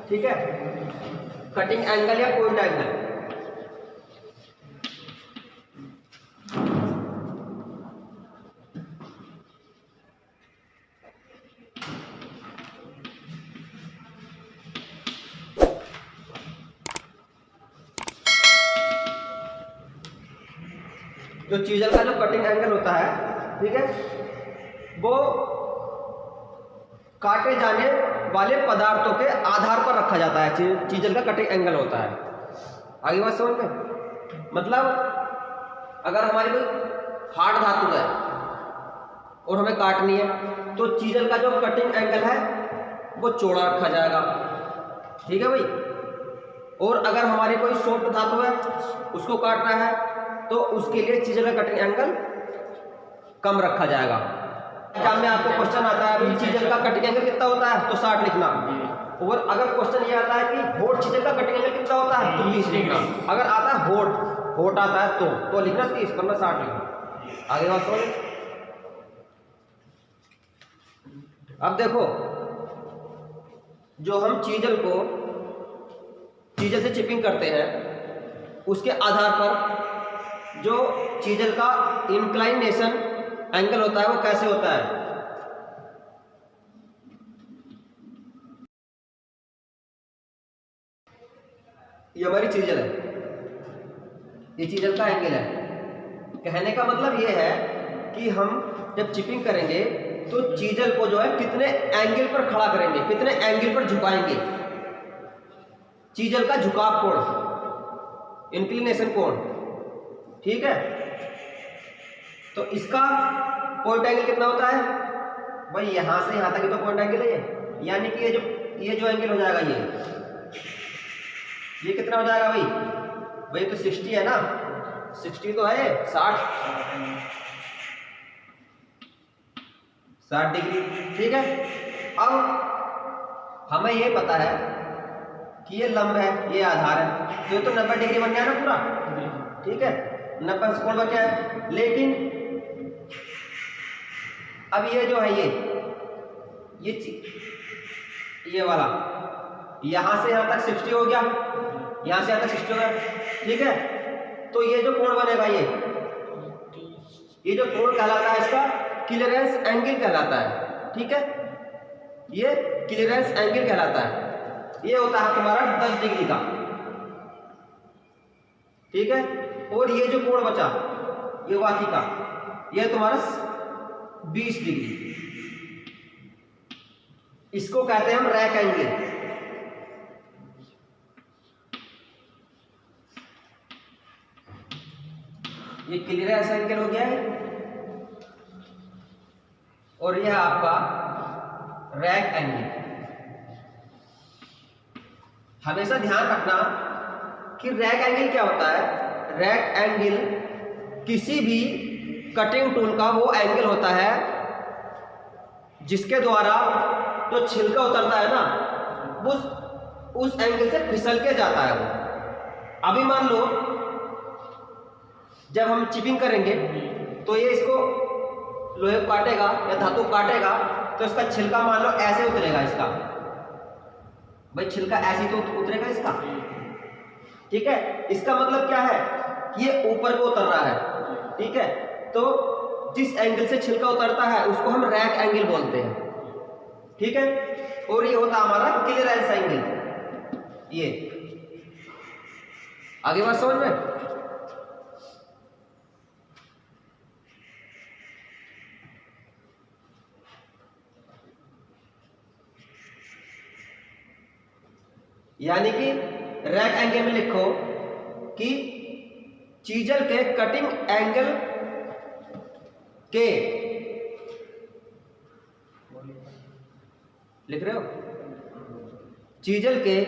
ठीक है, cutting angle या पॉइंट एंगल। जो चीजल का जो कटिंग एंगल होता है, ठीक है, वो काटे जाने वाले पदार्थों के आधार पर रखा जाता है। चीजल का कटिंग एंगल होता है। आगे बात समझ में? मतलब अगर हमारी कोई हार्ड धातु है और हमें काटनी है तो चीजल का जो कटिंग एंगल है वो चौड़ा रखा जाएगा, ठीक है भाई। और अगर हमारी कोई सॉफ्ट धातु है उसको काटना है तो उसके लिए चीजल का कटिंग एंगल कम रखा जाएगा। एग्जाम में आपको क्वेश्चन आता है भाई चीजल का कटिंग एंगल कितना होता है तो 60 लिखना। और अगर क्वेश्चन ये आता है कि होट चीजल का कटिंग एंगल कितना होता है तो 20 लिखना। अगर आता है होट आता है तो लिखना 30, वरना 60 लिखना। आगे बात समझ। अब देखो, जो हम चीजल से चिपिंग करते हैं उसके आधार पर जो चीजल का इंक्लाइनेशन एंगल होता है वो कैसे होता है। ये हमारी चीजल है, ये चीजल का एंगल है। कहने का मतलब ये है कि हम जब चिपिंग करेंगे तो चीजल को जो है कितने एंगल पर खड़ा करेंगे, कितने एंगल पर झुकाएंगे। चीजल का झुकाव कोण, इंक्लिनेशन कोण, ठीक है। तो इसका पॉइंट एंगल कितना होता है भाई, यहां से यहां तक ही तो पॉइंट एंगल है ये। यानी कि ये जो एंगल हो जाएगा ये कितना हो जाएगा भाई तो 60 है ना, 60 तो है, 60 डिग्री, ठीक है। अब हमें ये पता है कि ये लंब है, ये आधार है, तो ये तो 90 डिग्री बन गया ना पूरा, ठीक है, 90 कोण बन गया है। लेकिन अब ये जो है ये वाला यहां से यहां तक 60 हो गया, यहां से यहां तक 60 हो गया, ठीक है। तो ये जो कोण बनेगा ये जो कोण कहलाता है इसका क्लियरेंस एंगल कहलाता है, ठीक है। ये क्लियरेंस एंगल कहलाता है। ये होता है तुम्हारा 10 डिग्री का, ठीक है। और ये जो कोण बचा ये बाकी का ये तुम्हारा 20 डिग्री, इसको कहते हैं हम रैक एंगल। ये क्लियरेंस एंगल हो गया है और यह आपका रैक एंगल। हमेशा ध्यान रखना कि रैक एंगल क्या होता है। रैक एंगल किसी भी कटिंग टूल का वो एंगल होता है जिसके द्वारा जो छिलका उतरता है ना उस एंगल से फिसल के जाता है वो। अभी मान लो जब हम चिपिंग करेंगे तो ये इसको लोहे काटेगा या धातु काटेगा तो इसका छिलका मान लो ऐसे उतरेगा, इसका भाई छिलका ऐसे तो उतरेगा इसका, ठीक है। इसका मतलब क्या है कि ये ऊपर को उतर रहा है, ठीक है। तो जिस एंगल से छिलका उतरता है उसको हम रैक एंगल बोलते हैं, ठीक है। और ये होता हमारा क्लियरेंस एंगल। ये आगे बात समझ में। यानी कि रैक एंगल में लिखो कि चीजल के कटिंग एंगल के, लिख रहे हो, चीजल के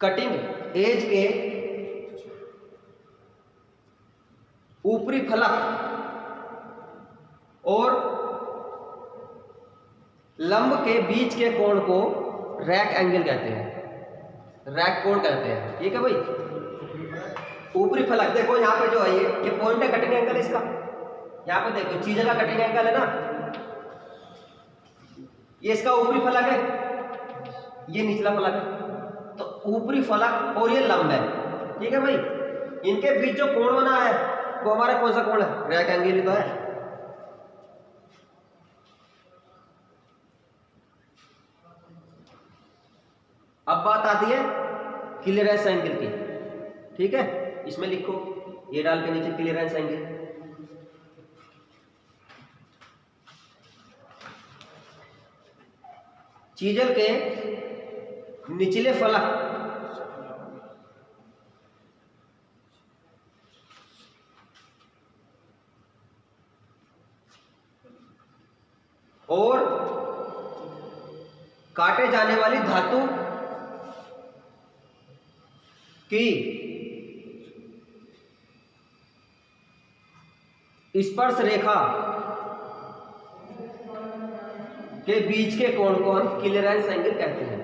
कटिंग एज के ऊपरी फलक और लंब के बीच के कोण को रैक एंगल कहते हैं, रैक कोण कहते हैं, ठीक है भाई। ऊपरी फलक देखो यहाँ पे जो है ये पॉइंट है कटिंग एंगल इसका। यहाँ पे देखो चीजल का कटिंग एंगल है ना, ये इसका ऊपरी फलक है, ये निचला फलक है। तो ऊपरी फलक और ये लंब है, ठीक है भाई। इनके बीच जो कोण बना है वो हमारा कौन सा कोण है? रैक एंगल ही तो है। अब बात आती है क्लियरेंस एंगल की, ठीक है। इसमें लिखो, ये डाल के नीचे क्लियरेंस एंगल। चीजल के निचले फलक और काटे जाने वाली धातु की स्पर्श रेखा के बीच के कोण को हम क्लियरेंस एंगल कहते हैं।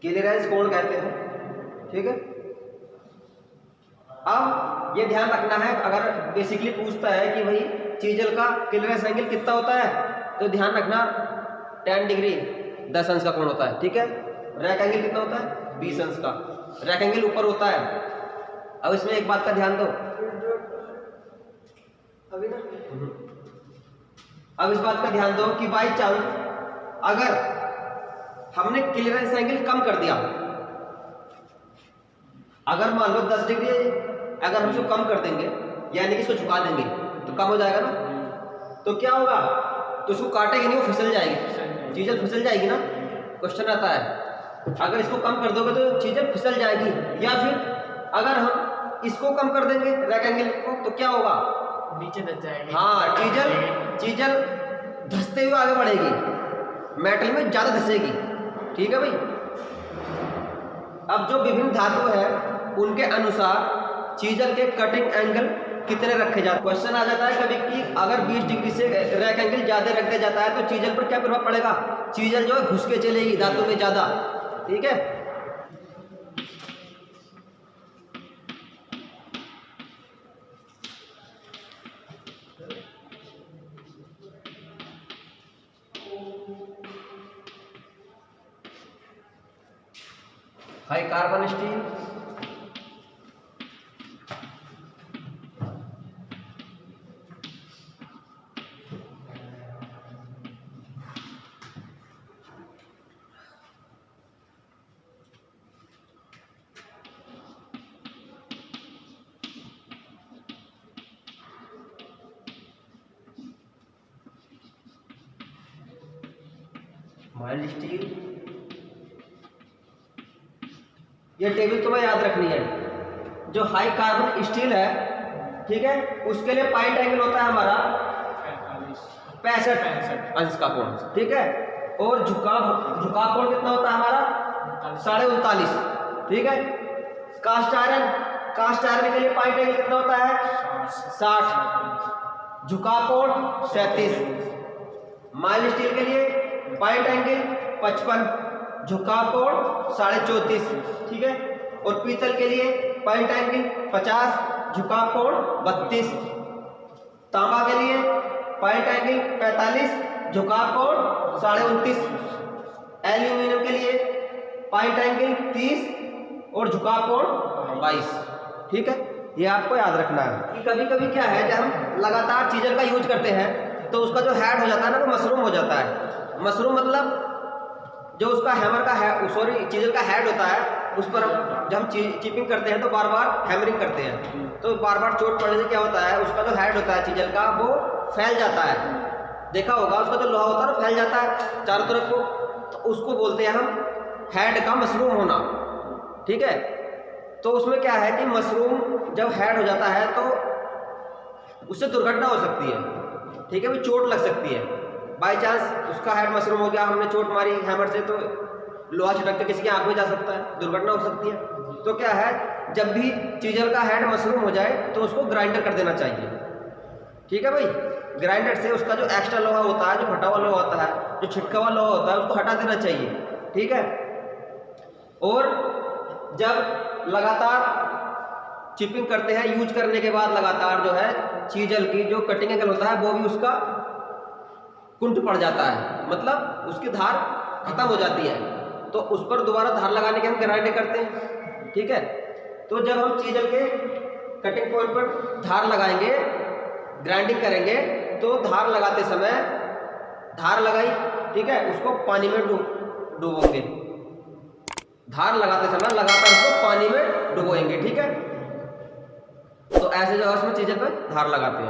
क्लियरेंस कोण कहते हैं, ठीक है। अब ये ध्यान रखना है, अगर बेसिकली पूछता है कि भाई चीजल का क्लियरेंस एंगल कितना होता है, तो ध्यान रखना 10 डिग्री 10 अंश का कोण होता है, ठीक है। रैक एंगल कितना होता है? 20 अंश का। रैक एंगल ऊपर होता है। अब इसमें एक बात का ध्यान दो, अभी ना, अब इस बात का ध्यान दो कि बाई चांस अगर हमने क्लियरेंस एंगल कम कर दिया, अगर मान लो 10 डिग्री, अगर हम इसको कम कर देंगे यानी कि इसको झुका देंगे तो कम हो जाएगा ना, तो क्या होगा? तो इसको काटेगी नहीं, वो फिसल जाएगी, चीजल फिसल जाएगी ना। क्वेश्चन आता है, अगर इसको कम कर दोगे तो चीजल फिसल जाएगी, या फिर अगर हम इसको कम कर देंगे रैक एंगल को तो क्या होगा? नीचे धस जाएगी। हाँ, चीजल धंसते हुए आगे बढ़ेगी, मेटल में ज्यादा धंसेगी, ठीक है भाई। अब जो विभिन्न धातु है उनके अनुसार चीजल के कटिंग एंगल कितने रखे जाते हैं। क्वेश्चन आ जाता है कभी कि अगर 20 डिग्री से रैक एंगल ज्यादा रख दिया जाता है तो चीजल पर क्या प्रभाव पड़ेगा? चीजल जो है घुस के चलेगी धातु में ज्यादा, ठीक है। High carbon steel, mild steel, ये टेबल तुम्हें याद रखनी है। जो हाई कार्बन स्टील है, ठीक है, उसके लिए पॉइंट एंगल होता है हमारा 65 अंश का कोण, ठीक है। और झुकाव कोण कितना होता है हमारा? 39.5, ठीक है। कास्ट आयरन के लिए पॉइंट एंगल कितना होता है? 60, झुकाव कोण 37। माइल्ड स्टील के लिए पॉइंट एंगल 55, झुकाव कोण 34.5, ठीक है। और पीतल के लिए पॉइंट एंगल 50, झुकाव कोण 32। तांबा के लिए पॉइंट एंगल 45, झुकाव कोण 29.5। एल्यूमिनियम के लिए पॉइंट एंगल 30 और झुकाव कोण 22, ठीक है। ये आपको याद रखना है कि कभी कभी क्या है, जब हम लगातार चीजल का यूज करते हैं तो उसका जो हेड हो जाता है ना, वो मशरूम हो जाता है। मशरूम मतलब जो उसका हैमर का है, सॉरी चीजल का हेड होता है, उस पर जब हम चिपिंग करते हैं तो बार बार हैमरिंग करते हैं, तो बार बार चोट पड़ने से क्या होता है, उसका जो हेड होता है चीजल का वो फैल जाता है। देखा होगा, उसका जो लोहा होता है वो फैल जाता है चारों तरफ को, तो उसको बोलते हैं हम हेड का मशरूम होना, ठीक है। तो उसमें क्या है कि मशरूम जब हेड हो जाता है तो उससे दुर्घटना हो सकती है, ठीक है, भी चोट लग सकती है। बाई चांस उसका हेड मशरूम हो गया, हमने चोट मारी हैमर से, तो लोहा छिटक के किसी की आंख में जा सकता है, दुर्घटना हो सकती है। तो क्या है, जब भी चीजल का हेड मशरूम हो जाए तो उसको ग्राइंडर कर देना चाहिए, ठीक है भाई। ग्राइंडर से उसका जो एक्स्ट्रा लोहा होता है, जो फटा हुआ लोहा होता है, जो छिटका हुआ लोहा होता है, उसको हटा देना चाहिए, ठीक है। और जब लगातार चिपिंग करते हैं, यूज करने के बाद लगातार जो है चीजल की जो कटिंग एंगल होता है वो भी उसका कुंठ पड़ जाता है, मतलब उसकी धार खत्म हो जाती है, तो उस पर दोबारा धार लगाने के हम ग्राइंडिंग करते हैं। ठीक है, तो जब हम चीजल के कटिंग पॉइंट पर धार लगाएंगे, ग्राइंडिंग करेंगे, तो धार लगाते समय धार लगाई, ठीक है, उसको पानी में डुबोएंगे, धार लगाते समय लगातार उसको पानी में डुबोएंगे। ठीक है, तो ऐसे जो है उसमें चीजल पर धार लगाते हैं।